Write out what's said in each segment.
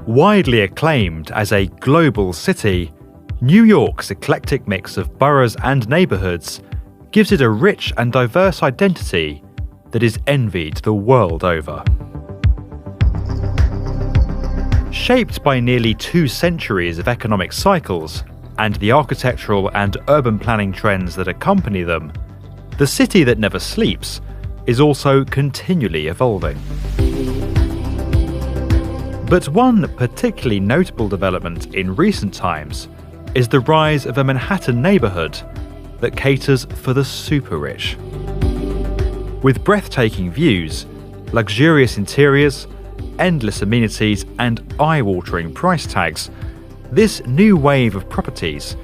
Widely acclaimed as a global city, New York's eclectic mix of boroughs and neighbourhoods gives it a rich and diverse identity that is envied the world over. Shaped by nearly 2 centuries of economic cycles and the architectural and urban planning trends that accompany them, the city that never sleeps is also continually evolving. But one particularly notable development in recent times is the rise of a Manhattan neighbourhood that caters for the super rich. With breathtaking views, luxurious interiors, endless amenities and eye-watering price tags, this new wave of properties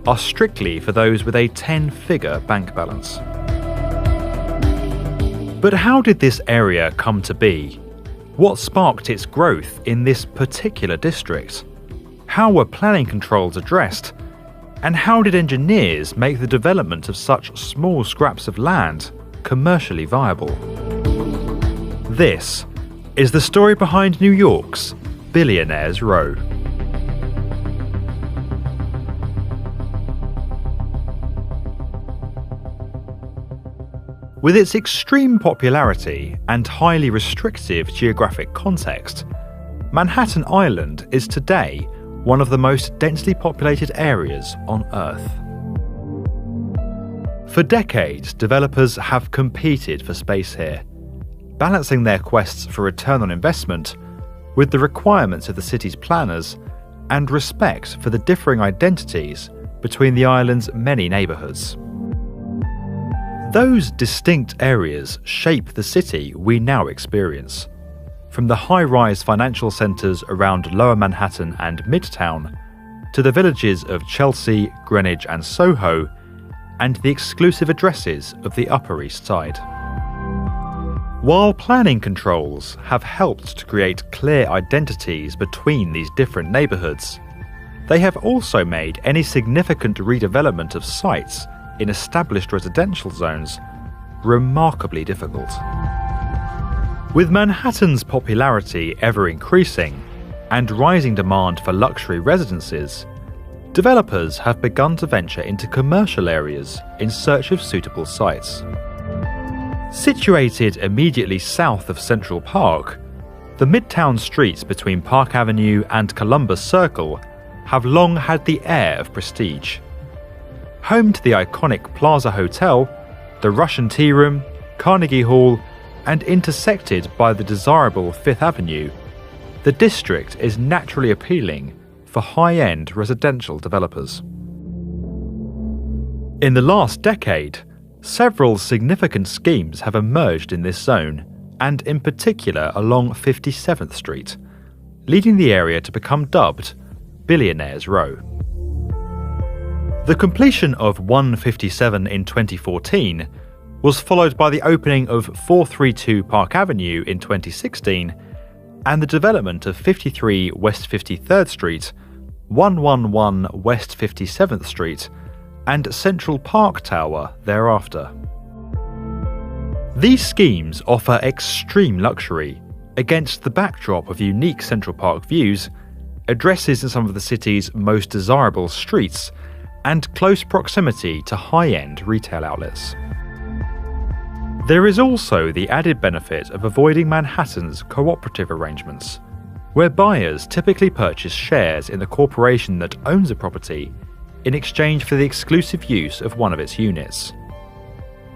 are strictly for those with a 10-figure bank balance. But how did this area come to be? What sparked its growth in this particular district? How were planning controls addressed? And how did engineers make the development of such small scraps of land commercially viable? This is the story behind New York's Billionaire Row. With its extreme popularity and highly restrictive geographic context, Manhattan Island is today one of the most densely populated areas on Earth. For decades, developers have competed for space here, balancing their quests for return on investment with the requirements of the city's planners and respect for the differing identities between the island's many neighbourhoods. Those distinct areas shape the city we now experience, from the high-rise financial centres around Lower Manhattan and Midtown, to the villages of Chelsea, Greenwich and Soho, and the exclusive addresses of the Upper East Side. While planning controls have helped to create clear identities between these different neighbourhoods, they have also made any significant redevelopment of sites in established residential zones remarkably difficult. With Manhattan's popularity ever increasing and rising demand for luxury residences, developers have begun to venture into commercial areas in search of suitable sites. Situated immediately south of Central Park, the midtown streets between Park Avenue and Columbus Circle have long had the air of prestige. Home to the iconic Plaza Hotel, the Russian Tea Room, Carnegie Hall, and intersected by the desirable Fifth Avenue, the district is naturally appealing for high-end residential developers. In the last decade, several significant schemes have emerged in this zone, and in particular along 57th Street, leading the area to become dubbed Billionaire Row. The completion of 157 in 2014 was followed by the opening of 432 Park Avenue in 2016 and the development of 53 West 53rd Street, 111 West 57th Street, and Central Park Tower thereafter. These schemes offer extreme luxury against the backdrop of unique Central Park views, addresses in some of the city's most desirable streets, and close proximity to high-end retail outlets. There is also the added benefit of avoiding Manhattan's cooperative arrangements, where buyers typically purchase shares in the corporation that owns a property in exchange for the exclusive use of one of its units.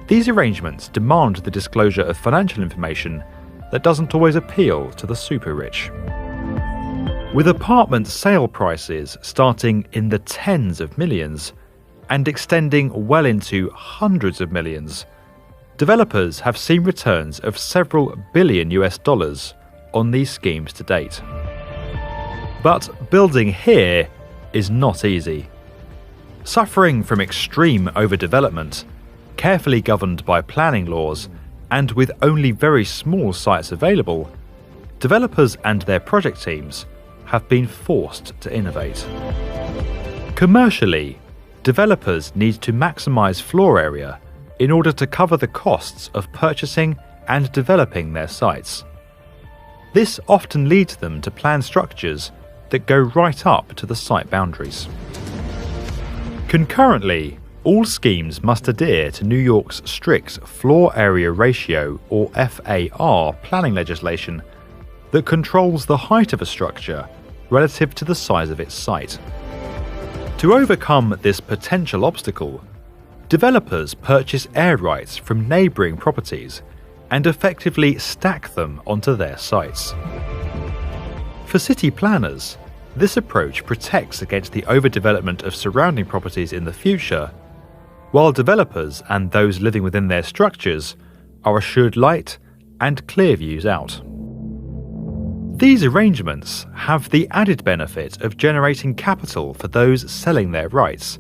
These arrangements demand the disclosure of financial information that doesn't always appeal to the super rich. With apartment sale prices starting in the tens of millions and extending well into hundreds of millions, developers have seen returns of several billion US dollars on these schemes to date. But building here is not easy. Suffering from extreme overdevelopment, carefully governed by planning laws, and with only very small sites available, developers and their project teams have been forced to innovate. Commercially, developers need to maximize floor area in order to cover the costs of purchasing and developing their sites. This often leads them to plan structures that go right up to the site boundaries. Concurrently, all schemes must adhere to New York's strict floor area ratio or FAR planning legislation that controls the height of a structure relative to the size of its site. To overcome this potential obstacle, developers purchase air rights from neighbouring properties and effectively stack them onto their sites. For city planners, this approach protects against the overdevelopment of surrounding properties in the future, while developers and those living within their structures are assured light and clear views out. These arrangements have the added benefit of generating capital for those selling their rights,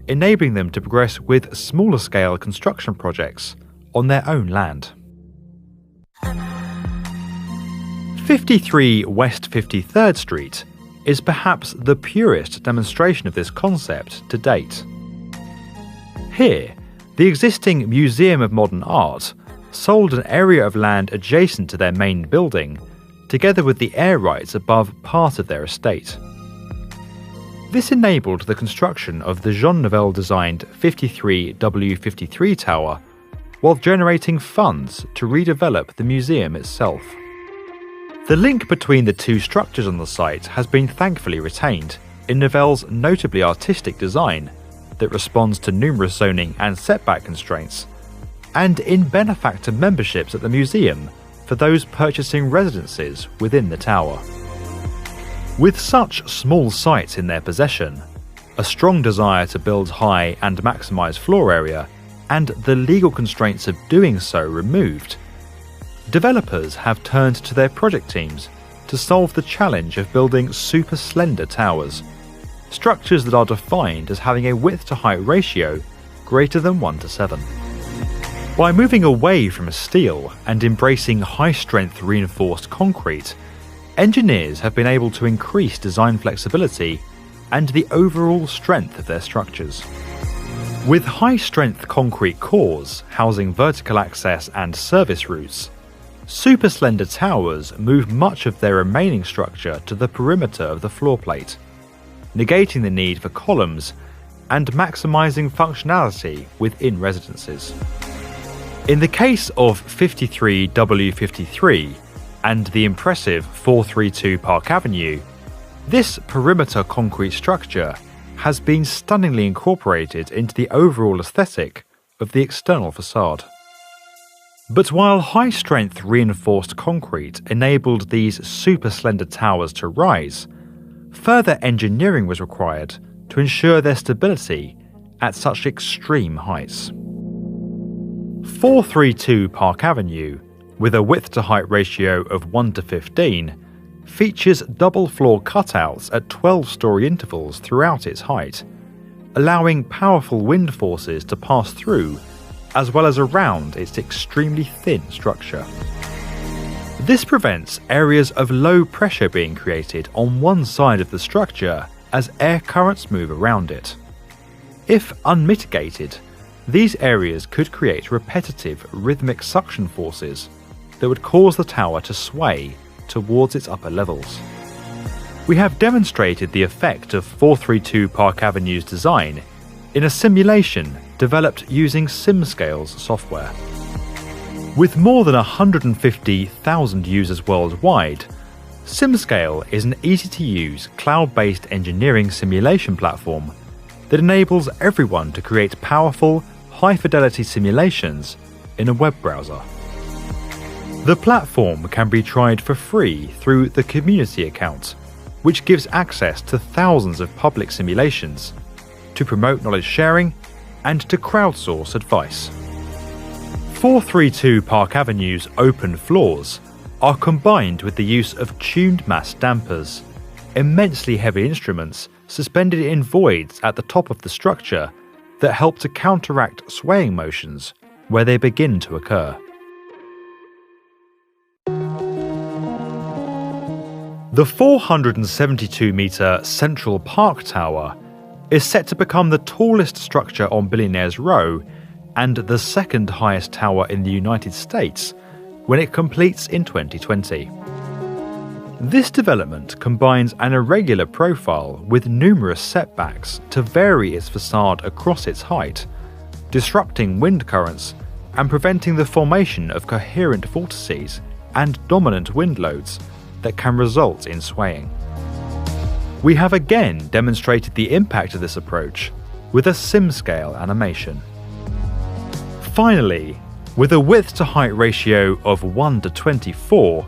enabling them to progress with smaller scale construction projects on their own land. 53 West 53rd Street is perhaps the purest demonstration of this concept to date. Here, the existing Museum of Modern Art sold an area of land adjacent to their main building, together with the air rights above part of their estate. This enabled the construction of the Jean Nouvel-designed 53W53 Tower, while generating funds to redevelop the museum itself. The link between the two structures on the site has been thankfully retained in Nouvel's notably artistic design that responds to numerous zoning and setback constraints, and in benefactor memberships at the museum for those purchasing residences within the tower. With such small sites in their possession, a strong desire to build high and maximise floor area, and the legal constraints of doing so removed, developers have turned to their project teams to solve the challenge of building super slender towers, structures that are defined as having a width-to-height ratio greater than 1:7. By moving away from steel and embracing high-strength reinforced concrete, engineers have been able to increase design flexibility and the overall strength of their structures. With high-strength concrete cores housing vertical access and service routes, super slender towers move much of their remaining structure to the perimeter of the floor plate, negating the need for columns and maximising functionality within residences. In the case of 53W53 and the impressive 432 Park Avenue, this perimeter concrete structure has been stunningly incorporated into the overall aesthetic of the external facade. But while high-strength reinforced concrete enabled these super slender towers to rise, further engineering was required to ensure their stability at such extreme heights. 432 Park Avenue, with a width-to-height ratio of 1:15, features double-floor cutouts at 12-storey intervals throughout its height, allowing powerful wind forces to pass through as well as around its extremely thin structure. This prevents areas of low pressure being created on one side of the structure as air currents move around it. If unmitigated, these areas could create repetitive rhythmic suction forces that would cause the tower to sway towards its upper levels. We have demonstrated the effect of 432 Park Avenue's design in a simulation developed using SimScale's software. With more than 150,000 users worldwide, SimScale is an easy-to-use cloud-based engineering simulation platform that enables everyone to create powerful, high-fidelity simulations in a web browser. The platform can be tried for free through the community account, which gives access to thousands of public simulations, to promote knowledge sharing, and to crowdsource advice. 432 Park Avenue's open floors are combined with the use of tuned mass dampers, immensely heavy instruments suspended in voids at the top of the structure that help to counteract swaying motions where they begin to occur. The 472-metre Central Park Tower is set to become the tallest structure on Billionaire's Row and the second highest tower in the United States when it completes in 2020. This development combines an irregular profile with numerous setbacks to vary its facade across its height, disrupting wind currents and preventing the formation of coherent vortices and dominant wind loads that can result in swaying. We have again demonstrated the impact of this approach with a sim-scale animation. Finally, with a width-to-height ratio of 1:24,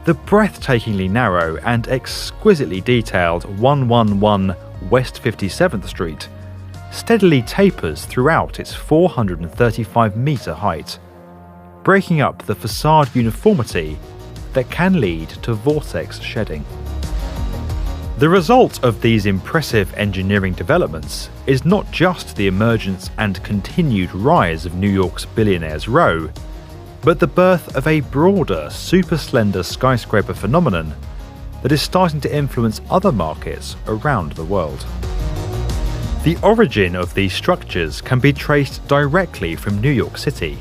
the breathtakingly narrow and exquisitely detailed 111 West 57th Street steadily tapers throughout its 435-metre height, breaking up the facade uniformity that can lead to vortex shedding. The result of these impressive engineering developments is not just the emergence and continued rise of New York's Billionaire's Row, but the birth of a broader, super-slender skyscraper phenomenon that is starting to influence other markets around the world. The origin of these structures can be traced directly from New York City,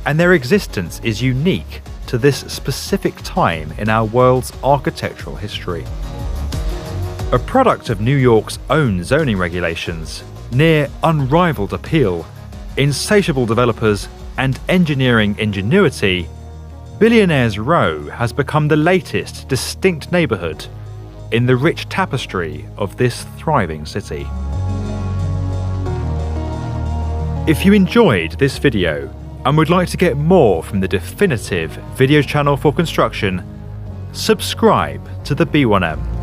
and their existence is unique to this specific time in our world's architectural history. A product of New York's own zoning regulations, near unrivaled appeal, insatiable developers, and engineering ingenuity, Billionaire's Row has become the latest distinct neighbourhood in the rich tapestry of this thriving city. If you enjoyed this video and would like to get more from the definitive video channel for construction, subscribe to the B1M.